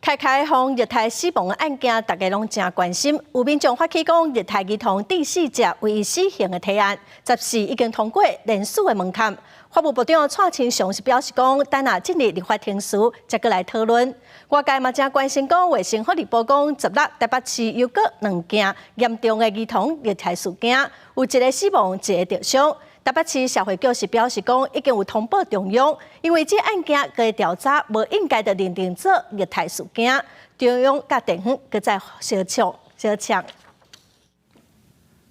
开放日台死亡案件，大家拢真关心。有民众发起讲，日台儿童第四只唯一死刑的提案，14已经通过联署的门槛。法务部长蔡清祥是表示讲，等下进入立法庭时，再过来讨论。外界嘛真关心讲，卫生福利部讲，16台北市又搁2件严重的儿童虐待事件，有一个死亡，一个重伤。台北市社会局是表示讲，已经有通报中央，因为这案件嘅调查无应该就认定做虐待事件，中央甲地方佮再小抢。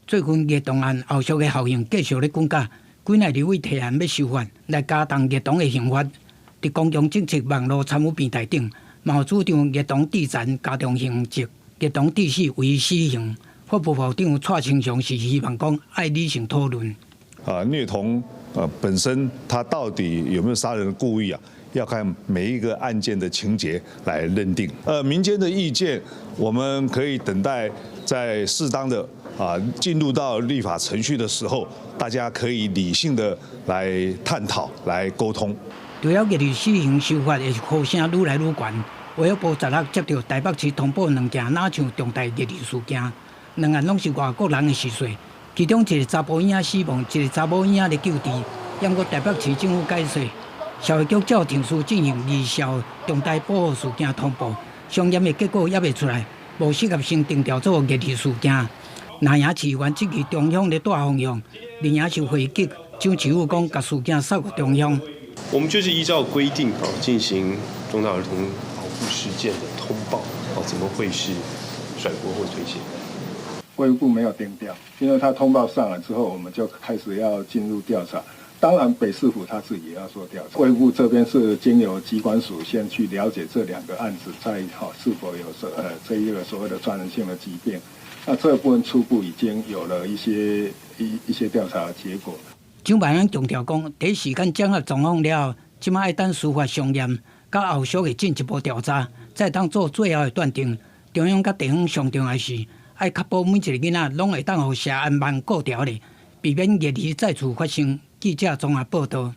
最近虐童案后续嘅效应继续咧增加，几内立委提案要修法来加重虐童嘅刑罚。伫公共政策网络参与平台顶，嘛有主张虐童致残加重刑责，虐童致死为死刑。法务部长蔡清祥是希望讲爱理性讨论。虐童本身他到底有没有杀人的故意啊？要看每一个案件的情节来认定。民间的意见，我们可以等待在适当的进入到立法程序的时候，大家可以理性的来探讨、来沟通。除了虐儿死刑修法的呼声愈来愈悬，卫生部16接到台北市通报2件哪像重大虐儿事件，2案拢是外国人的事实。其中一个查甫婴仔死亡，一个查某婴仔咧救治。央过台北市政府解释，社会局照程序进行二校重大保护事件通报，相验的结果也未出来，无适合性定调做虐儿事件。南营市原质疑中央咧带风向，林营市会局张启武讲，把事件扫给中央。我们就是依照规定进行重大儿童保护事件的通报，怎么会是甩锅或推卸？卫福部没有定调，因为他通报上来之后，我们就开始要进入调查。当然，北市府他自己也要做调查。卫福部这边是经由机关署先去了解这2个案子，在是否有这一个所谓的传染性的疾病。那这部分初步已经有了一些调查的结果。蒋万安强调讲，第一时间掌握状况了后，即马要等司法相验，甲后续的进一步调查，再当做最后的断定。中央甲地方上重要的是，要确保每一个囡仔拢会当互社安慢顾条咧，避免虐儿再次发生。记者综合报道。